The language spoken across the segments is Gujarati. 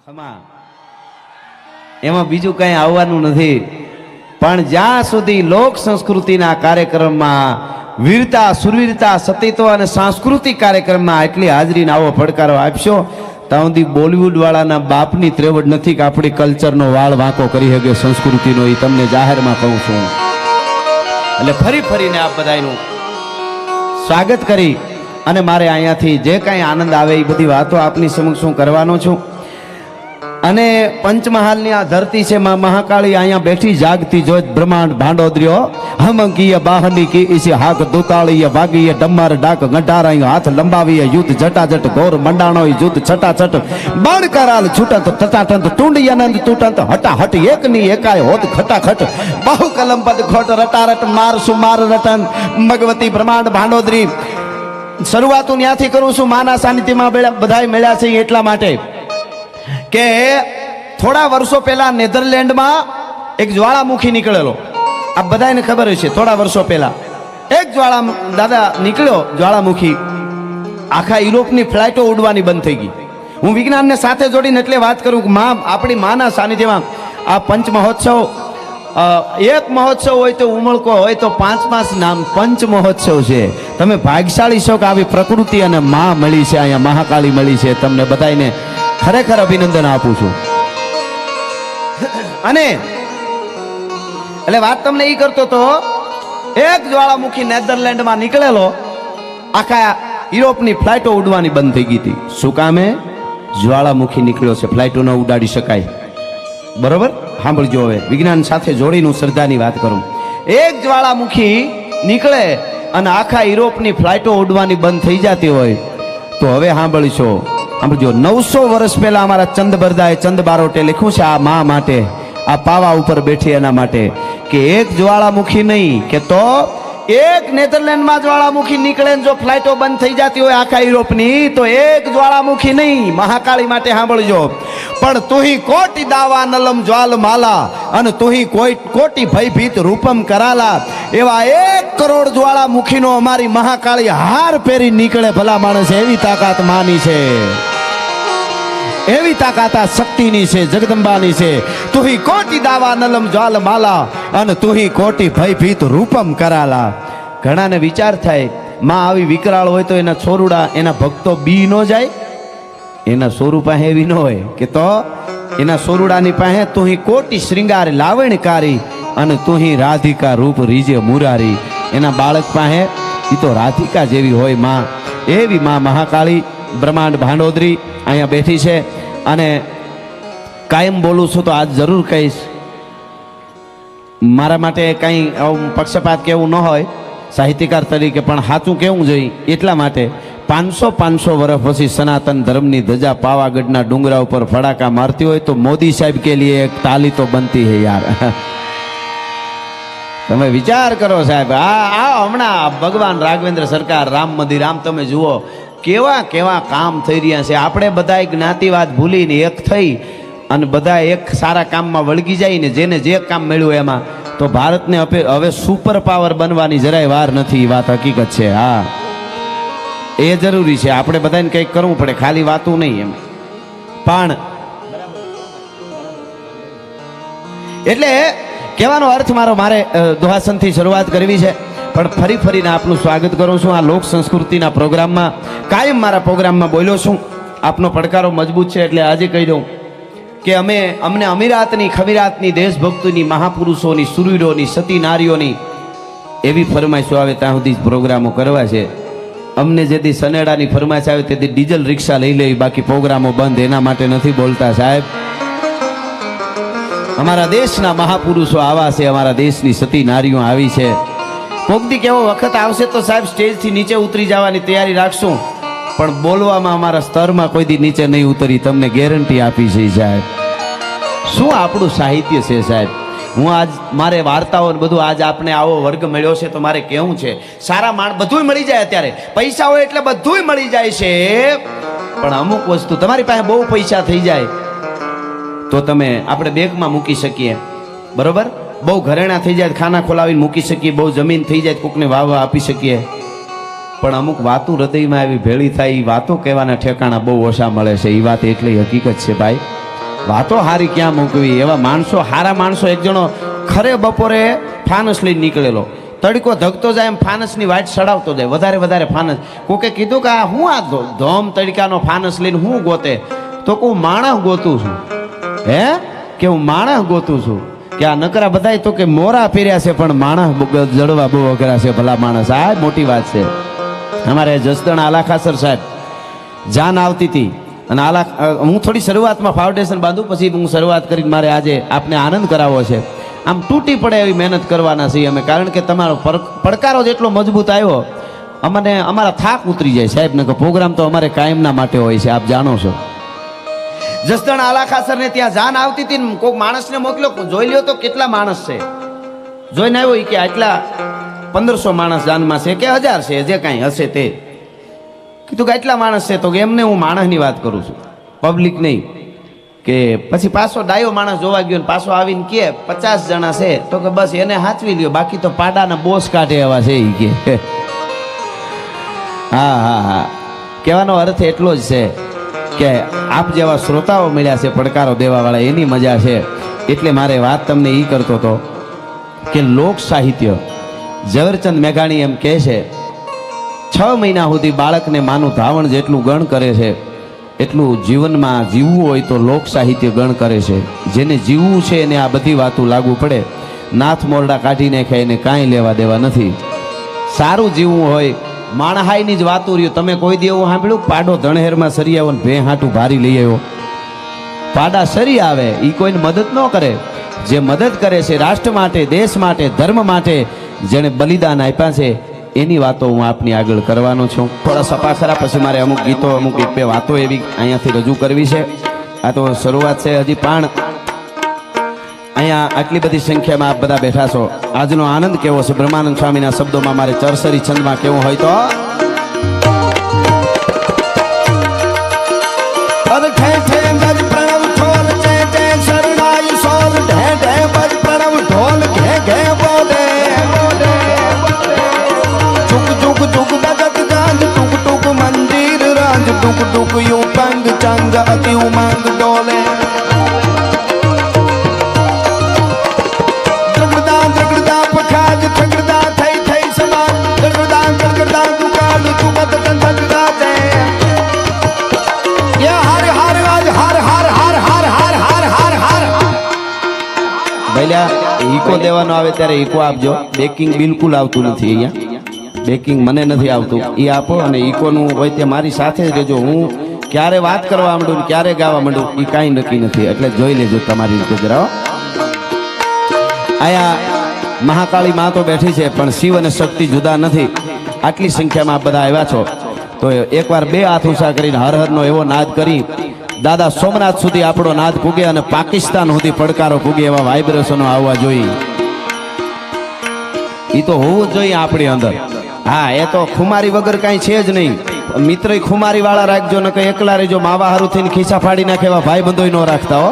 ખમા એમાં બીજું કંઈ આવવાનું નથી. પણ જ્યાં સુધી લોક સંસ્કૃતિના કાર્યક્રમમાં વીરતા, સુરવીરતા, સતીત્વ અને સાંસ્કૃતિક કાર્યક્રમમાં આટલી હાજરીને આવો પડકારો આપશો ત્યાં સુધી બોલિવૂડ વાળાના બાપની ત્રેવડ નથી કે આપણી કલ્ચરનો વાળ વાંકો કરી શકે સંસ્કૃતિનો. એ તમને જાહેરમાં કહું છું. એટલે ફરી ફરીને આપ બધાનું સ્વાગત કરી અને મારે અહીંયાથી જે કાંઈ આનંદ આવે એ બધી વાતો આપની સમક્ષ હું કરવાનો છું. અને પંચમહાલની આ ધરતી છે, માં મહાકાળી અહીંયા બેઠી જાગતી જોત બ્રહ્માંડ ભાંડોદર્યો હમંકીય બાહની કી ઇસી હાક દુતાળીય વાગીય ડમ્મર ડાક ગંટારાય હાથ લંબાવીય યુદ્ધ જટાજટ ઘોર મંડાણો યુદ્ધ છટાછટ બાણ કરાલ છૂટત તટાટંત ટુંડિયાનંદ તૂટંત હટાહટ એકની એકાય હોત ખટાખટ બાહુ કલમ પદ ખોટ રટારટ માર સુમાર રટન ભગવતી બ્રહ્માંડ ભાંડોદરી. શરૂઆત હું ત્યાંથી કરું છું. માના સાનિધ્યમાં બધાય મળ્યા છે એટલા માટે કે થોડા વર્ષો પહેલા નેધરલેન્ડમાં એક જ્વાળામુખી નીકળેલો. આ બધાને ખબર હશે. થોડા વર્ષો પહેલા એક દાદા નીકળ્યો જ્વાળામુખી. આખા યુરોપની ફ્લાઇટો ઉડવાની બંધ થઈ ગઈ. હું વિજ્ઞાનને સાથે જોડીને એટલે વાત કરું કે આપણી માના સાનિધ્યમાં આ પંચ મહોત્સવ, એક મહોત્સવ હોય તો ઉમળકો હોય તો 5 નામ પંચ મહોત્સવ છે. તમે ભાગ્યશાળી છો કે આવી પ્રકૃતિ અને માં મળી છે, અહીંયા મહાકાળી મળી છે. તમને બધાને ખરેખર અભિનંદન આપું છું. અને એટલે વાત તમને એ કરતો તો એક જ્વાળામુખી નેધરલેન્ડમાં નીકળેલો. આખા યુરોપની ફ્લાઇટો ઉડવાની બંધ થઈ ગઈ હતી. શું કામે? જ્વાળામુખી નીકળ્યો છે, ફ્લાઇટો ન ઉડાડી શકાય. બરોબર? સાંભળજો. હવે વિજ્ઞાન સાથે જોડીને હું શ્રદ્ધાની વાત કરું. એક જ્વાળામુખી નીકળે અને આખા યુરોપની ફ્લાઇટો ઉડવાની બંધ થઈ જતી હોય તો હવે સાંભળશો. સમજો 900 વર્ષ પહેલા અમારા ચંદબરદાએ ચંદ બારોટે લખ્યું છે આ મા માટે, આ પાવા ઉપર બેઠી એના માટે કે એક જ્વાળામુખી નહીં કે તો એક નેધરલેન્ડમાં જ્વાળામુખી નીકળે જો ફ્લાઇટો બંધ થઈ જતી હોય આખા યુરોપની તો એક જ્વાળામુખી નહીં, મહાકાળી માટે સાંભળજો. પણ તુહી કોટી દાવા નલમ જ્વાલ માલા અને તુહી કોટી ભયભીત રૂપમ કરાલા. એવા 1 કરોડ જ્વાળામુખીનો અમારી મહાકાળી હાર પહેરી નીકળે ભલા માણસ. એવી તાકાત માની છે, એવી તાકાત આ શક્તિની છે, જગદંબાની છે. તુહી કોટી દાવા નલમ જ્વાલ માલા અને તુહી કોટી ભયભીત રૂપમ કરાલા. ઘણાને વિચાર થાય માં આવી વિકરાળ હોય તો એના છોરુડા, એના ભક્તો બી ન જાય. એના સોરુ પાસે એવી ન હોય કે તો એના સોરુડાની પાસે તુહી કોટી શ્રૃંગાર લાવણકારી અને તુહી રાધિકા રૂપ રીજે મુરારી. એના બાળક પાસે એ તો રાધિકા જેવી હોય માં. એવી માં મહાકાળી બ્રહ્માંડ ભાંડોદરી અહીંયા બેઠી છે. અને કાયમ બોલું છું તો આજ જરૂર કહીશ. મારા માટે કંઈ પક્ષપાત કેવું ન હોય સાહિત્યકાર તરીકે, પણ સાચું કેવું જોઈએ એટલા માટે 500 વર્ષ પછી સનાતન ધર્મની ધજા પાવાગઢના ડુંગરા ઉપર ફડાકા મારતી હોય તો મોદી સાહેબ કે લીએ એક તાલી તો બનતી હે યાર. તમે વિચાર કરો સાહેબ. આ હમણાં ભગવાન રાઘવેન્દ્ર સરકાર રામ મંદિર, આમ તમે જુઓ કેવા કેવા કામ થઈ રહ્યા છે. આપણે બધા જ્ઞાતિવાદ ભૂલીને એક થઈ અને બધા એક સારા કામમાં વળગી જાય ને જેને જે કામ મળ્યું એમાં, તો ભારતને હવે સુપર પાવર બનવાની જરાય વાર નથી. વાત હકીકત છે. હા, એ જરૂરી છે. આપણે બધાને કંઈક કરવું પડે, ખાલી વાતું નહીં એમ. પણ એટલે કહેવાનો અર્થ મારે દોહાસનથી શરૂઆત કરવી છે. પણ ફરી ફરીને આપનું સ્વાગત કરું છું આ લોક સંસ્કૃતિના પ્રોગ્રામમાં. કાયમ મારા પ્રોગ્રામમાં બોલ્યો છું. આપનો પડકારો મજબૂત છે એટલે આજે કહી દઉં કે અમને અમીરાતની, ખમીરાતની, દેશભક્તિની, મહાપુરુષોની, સુરવીરોની, સતી નારીઓની એવી ફરમાઈશો આવે ત્યાં સુધી પ્રોગ્રામો કરવા છે. અમને જેથી સનેડાની ફરમાઈશ આવે તેથી ડીઝલ રિક્ષા લઈ લેવી, બાકી પ્રોગ્રામો બંધ. એના માટે નથી બોલતા સાહેબ. અમારા દેશના મહાપુરુષો આવા છે, અમારા દેશની સતી નારીઓ આવી છે. કોકદી કેવો વખત આવશે તો સાહેબ સ્ટેજથી નીચે ઉતરી જવાની તૈયારી રાખશું, પણ બોલવામાં અમારા સ્તરમાં કોઈ દી નીચે નહીં ઉતરી, તમને ગેરંટી આપી છે સાહેબ. શું આપણું સાહિત્ય છે સાહેબ. હું આજ મારે વાર્તાઓ બધું આજ આપને આવો વર્ગ મળ્યો છે તો મારે કેવું છે, સારા માણ બધુંય મળી જાય. અત્યારે પૈસા હોય એટલે બધુંય મળી જાય છે, પણ અમુક વસ્તુ તમારી પાસે બહુ પૈસા થઈ જાય તો તમે આપણે બેગમાં મૂકી શકીએ, બરોબર. બહુ ઘરેણા થઈ જાય ખાના ખોલાવીને મૂકી શકીએ, બહુ જમીન થઈ જાય કોકને વાવવા આપી શકીએ, પણ અમુક વાતો હૃદયમાં એવી ભેળી થાય, એ વાતો કહેવાના ઠેકાણા બહુ ઓછા મળે છે. એ વાત એટલી હકીકત છે ભાઈ. વાતો હારી ક્યાં મૂકવી. એવા માણસો, હારા માણસો. એક જણો ખરે બપોરે ફાનસ લઈને નીકળેલો, તડકો ધગતો જાય એમ ફાનસની વાટ સડાવતો જાય, વધારે વધારે ફાનસ. કોકે કીધું કે આ હું આ ધોમ તડકાનો ફાનસ લઈને હું ગોતે? તો હું માણસ ગોતું છું. હે કે હું માણસ ગોતું છું કે આ નકરા બધાય તો કે મોરા ફેર્યા છે પણ માણસ જડવા બહુ અઘરા છે. ભલા માણસ, આ મોટી વાત છે. અમારે જસદણ આલાખાસર સાહેબ જાન આવતી હતી અને હું થોડી શરૂઆતમાં ફાઉન્ડેશન બાંધું, પછી હું શરૂઆત કરીને મારે આજે આપને આનંદ કરાવવો છે. આમ તૂટી પડે એવી મહેનત કરવાના છીએ અમે, કારણ કે તમારો પડકારો જેટલો મજબૂત આવ્યો અમને અમારા થાક ઉતરી જાય સાહેબ. ને પ્રોગ્રામ તો અમારે કાયમના માટે હોય છે, આપ જાણો છો. જસદણ આલાખાસર ને ત્યાં જાન આવતી હતી ને કોઈક માણસને મોકલ્યો, જોઈ લ્યો તો કેટલા માણસ છે. જોઈને આવ્યો કે આટલા 1500 માણસ જાનમાં છે કે 1000 છે, જે કાંઈ હશે તે. કીધું કે આટલા માણસ છે. તો કે એમને હું માણસની વાત કરું છું, પબ્લિક નહીં. કે પછી પાછો ડાયો માણસ જોવા ગયો ને પાછો આવીને કે 50 જણા છે. તો કે બસ એને હાચવી લ્યો, બાકી તો પાડાના બોસ કાઢે એવા છે એ કે. હા હા હા, કહેવાનો અર્થ એટલો જ છે કે આપ જેવા શ્રોતાઓ મળ્યા છે પડકારો દેવાવાળા, એની મજા છે. એટલે મારે વાત તમને એ કરતો હતો કે લોક સાહિત્ય, ઝવેરચંદ મેઘાણી એમ કહે છે 6 મહિના સુધી બાળકને માનું ધાવણ જેટલું ગણ કરે છે એટલું જીવનમાં જીવવું હોય તો લોક સાહિત્ય ગણ કરે છે. જેને જીવવું છે એને આ બધી વાતો લાગુ પડે. નાથ મોરડા કાઢી નાખે એને કાંઈ લેવા દેવા નથી. સારું જીવવું હોય, માણહાઈની જ વાતો રહ્યું. તમે કોઈ દી એવું સાંભળ્યું પાડો ધણહેરમાં સરી આવ્યો ને ભે હાટું ભારી લઈ આવ્યો? પાડા સરી આવે એ કોઈને મદદ ન કરે. જે મદદ કરે છે રાષ્ટ્ર માટે, દેશ માટે, ધર્મ માટે, જેણે બલિદાન આપ્યા છે, એની વાતો હું આપની આગળ કરવાનો છું. થોડા સપા ખરા, પછી મારે અમુક ગીતો, અમુક એક બે વાતો એવી અહીંયાથી રજૂ કરવી છે. આ તો શરૂઆત છે હજી, પણ અહીંયા આટલી બધી સંખ્યામાં આપ બધા બેઠા છો. આજનો આનંદ કેવો છે? બ્રહ્માનંદ સ્વામીના શબ્દોમાં મારે ચરસરી છંદમાં કેવું હોય તો ચંગ અતિ ઉમંગ ડોલે. જગડદા જગડદા પખાજ જગડદા થઈ થઈ સમાન જગડદા જગડદા દુકાળ તુમત કંઠડા છે. યે હર હર આજ હર હર હર હર હર હર હર હર. ભઈલા ઈકો દેવાનો આવે ત્યારે ઈકો આપજો. બેકિંગ બિલકુલ આવતું નથી અહીંયા, બેકિંગ મને નથી આવતું, એ આપો. અને ઈકોનું હોય તે મારી સાથે જ રહેજો. હું ક્યારે વાત કરવા માંડું ને ક્યારે ગાવા માંડું એ કાંઈ નક્કી નથી, એટલે જોઈ લેજો તમારી રીતે જરાવો. અહીંયા મહાકાળી માં તો બેઠી છે, પણ શિવ અને શક્તિ જુદા નથી. આટલી સંખ્યામાં બધા આવ્યા છો તો એકવાર 2 હાથ ઊંચા કરીને હર હરનો એવો નાદ કરી દાદા સોમનાથ સુધી આપણો નાદ પૂગે અને પાકિસ્તાન સુધી પડકારો પૂગે એવા વાઇબ્રેશનો આવવા જોઈએ. એ તો હોવું જ જોઈએ આપણી અંદર. હા, એ તો ખુમારી વગર કાંઈ છે જ નહીં. મિત્ર ખુમારી વાળા રાખજો, ને કઈ એકલા રહેજો. માવા હારું થઈને ખીસા ફાડી નાખે એવા ભાઈ બંધોય ન રાખતા હો.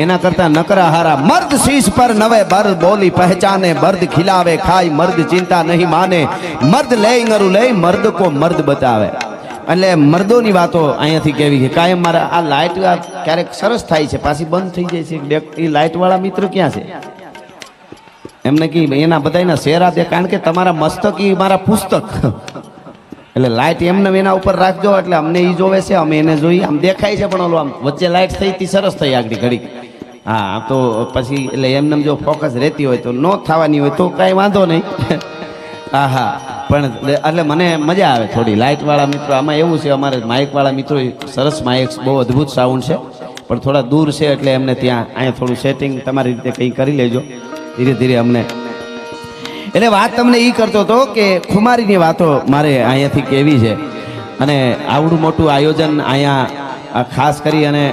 એના કરતા નકરા હારા મર્દ શીશ પર નવે બર્દ બોલી પહેચાને, મર્દ ખિલાવે ખાય મર્દ ચિંતા નહીં માને, મર્દ લે ngરું લે મર્દ કો મર્દ બતાવે. એટલે મર્દોની વાતો અહીંયાથી કેવી છે. કાયમ મારા આ લાઇટ ક્યારેક સરસ થાય છે, પાછી બંધ થઈ જાય છે. એ લાઇટ વાળા મિત્ર ક્યાં છે? એમને કી એના બધાના શેરા દે, કારણ કે તમારા મસ્તક ઈ મારા પુસ્તક. એટલે લાઇટ એમને એના ઉપર રાખજો, એટલે અમને ઈ જોવે છે, અમે એને જોઈએ. આમ દેખાય છે પણ ઓલો આમ વચ્ચે લાઇટ થઈ હતી સરસ થઈ આગળ ઘડી. હા, આમ તો પછી એટલે એમને જો ફોકસ રહેતી હોય તો નો થવાની હોય તો કાંઈ વાંધો નહીં. હા હા, પણ એટલે મને મજા આવે થોડી લાઇટ વાળા મિત્રો. આમાં એવું છે અમારે માઇક વાળા મિત્રો સરસ માઇક, બહુ અદ્ભુત સાઉન્ડ છે, પણ થોડા દૂર છે એટલે એમને ત્યાં અહીંયા થોડું સેટિંગ તમારી રીતે કંઈ કરી લેજો ધીરે ધીરે અમને. એટલે વાત તમને એ કરતો હતો કે ખુમારીની વાતો મારે અહીંયાથી કેવી છે. અને આવડું મોટું આયોજન અહીંયા ખાસ કરી અને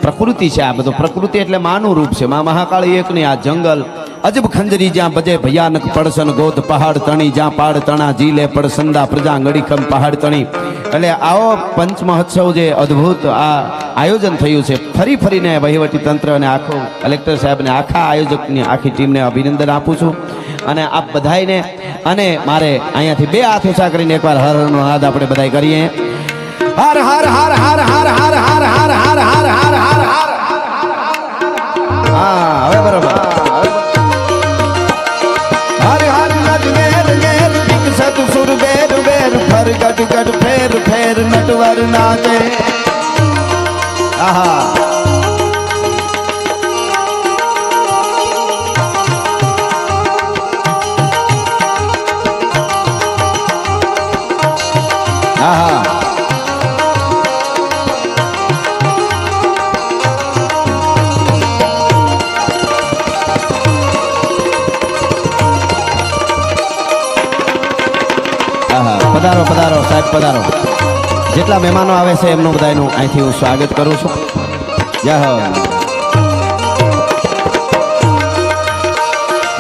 પ્રકૃતિ છે. આ બધું પ્રકૃતિ એટલે માનું રૂપ છે. મા મહાકાળી એકની આ જંગલ અજબ ખંજરી જ્યાં બજે ભયાનક પડસન ગોધ પહાડ તણી જ્યાં પાડ તણા જીલે પડસંદા પ્રજા ngડીખમ પહાડ તણી. એટલે આવો પંચ મહોત્સવ જે અદ્ભુત આ આયોજન થયું છે, ફરી ફરીને વહીવટી તંત્ર અને આખો કલેક્ટર સાહેબને આખા આયોજકની આખી ટીમને અભિનંદન આપું છું. અને આપ બધાઈને અને મારે અહીંયાથી 2 હાથ ઊંચા કરીને એકવાર હર હરનો નાદ આપણે બધાય કરીએ. હર હર હર હર હર હર હર હર હર હર હર આહા આહા પધારો પધારો સાહેબ પધારો. જેટલા મહેમાનો આવે છે એમનું બધાનું અહીંથી હું સ્વાગત કરું છું. જય હો.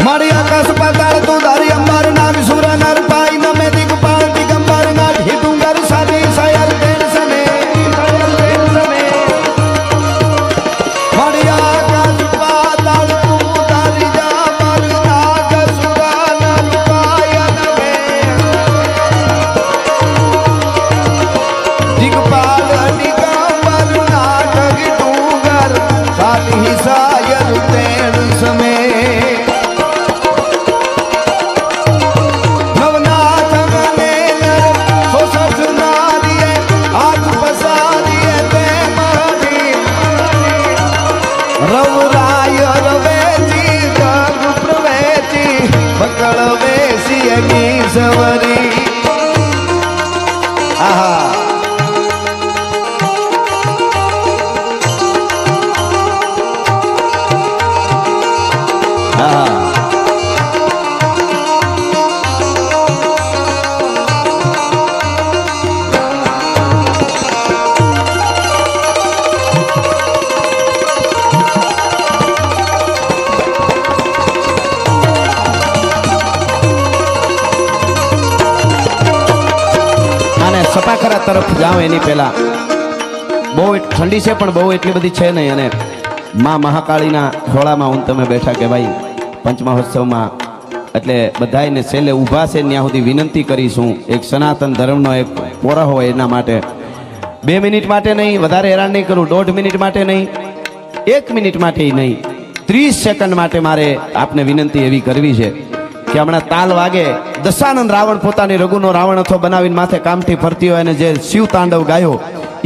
મારી આકાશ પાતાળ તું ધારી અંબાર નામ સુર નર પાઈ નમે દિગપાળ દિગંબર નાથ હિતુંગર સાદી સાયર તેર સમે મારી આકાશ પાતાળ તું ધારી અંબાર નાગ સુર નર પાઈ નમે દિગપાળ દિગંબર નાથ હિતુંગર સાદી સાયર તેર સમે સવરી આહા આહા સપાખરા તરફ જાઉં એની પહેલા બહુ ઠંડી છે પણ બહુ એટલી બધી છે નહીં. અને માં મહાકાળીના ખોળામાં હું તમે બેઠા કે ભાઈ પંચમહોત્સવમાં એટલે બધાને છેલ્લે ઊભા છે ત્યાં સુધી વિનંતી કરીશું. એક સનાતન ધર્મનો એક પોરા હોય એના માટે 2 મિનિટ માટે નહીં, વધારે હેરાન નહીં કરું, 1.5 મિનિટ માટે નહીં, 1 મિનિટ માટે નહીં, 30 સેકન્ડ માટે મારે આપને વિનંતી એવી કરવી છે કે હમણાં તાલ વાગે દશાનંદ રાવણ પોતાની રઘુનો રાવણ અથો બનાવીને માથે કામથી ફરતી હોય અને જે શિવ તાંડવ ગાયો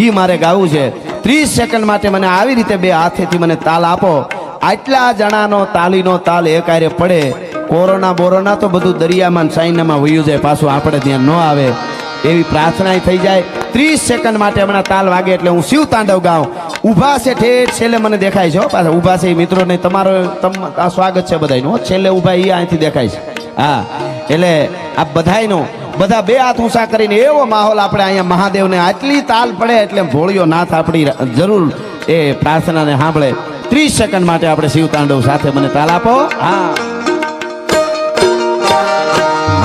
એ મારે ગાવું છે. 30 સેકન્ડ માટે મને આવી રીતે 2 હાથેથી મને તાલ આપો. આટલા જણાનો તાલીનો તાલ એકારે પડે. કોરોના બોરોના તો બધું દરિયામાં સાઈનામાં વયું જાય, પાછું આપણે ત્યાં ન આવે એવી પ્રાર્થના થઈ જાય. 30 સેકન્ડ માટે હમણાં તાલ વાગે એટલે હું શિવ તાંડવ ગાઉં. ઊભા છે ઠેઠ છેલ્લે મને દેખાય છે પાછા ઊભા છે એ મિત્રોને તમારો આ સ્વાગત છે બધાનું. છેલ્લે ઊભા એ અહીંથી દેખાય છે. હા એટલે આ બધાયનો બધા 2 હાથ ઊંચા કરીને એવો માહોલ આપણે અહીંયા મહાદેવને આટલી તાલ પડે એટલે ભોળિયો નાથ આપણી જરૂર એ પ્રાર્થનાને સાંભળે. 30 સેકન્ડ માટે આપણે શિવ તાંડવ સાથે મને તાલ આપો. હા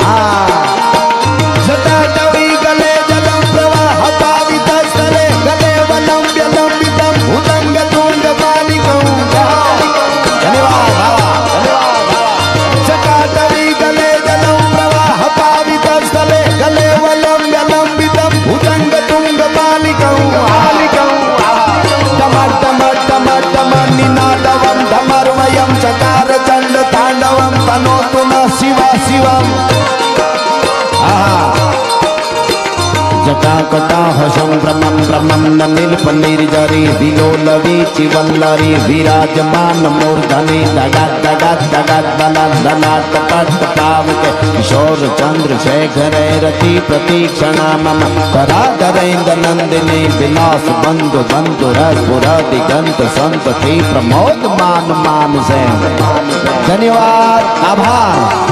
હા जटाकटाहसं ब्रह्मं ब्रह्मं नीलपनीर्जरी विलोलवीचि वल्लरी विराजमान मूर्धनि दगत् दगत् दगत् दलत् दलात् पट्ट पावके किशोर चंद्र शेखरे रति प्रतीक्षणा मम कराधरेन्द्र नंदिनी विलास बंधु बंधु रसपुरा दिगंत संतति प्रमोद मान मान से. धन्यवाद आभार.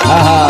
આહા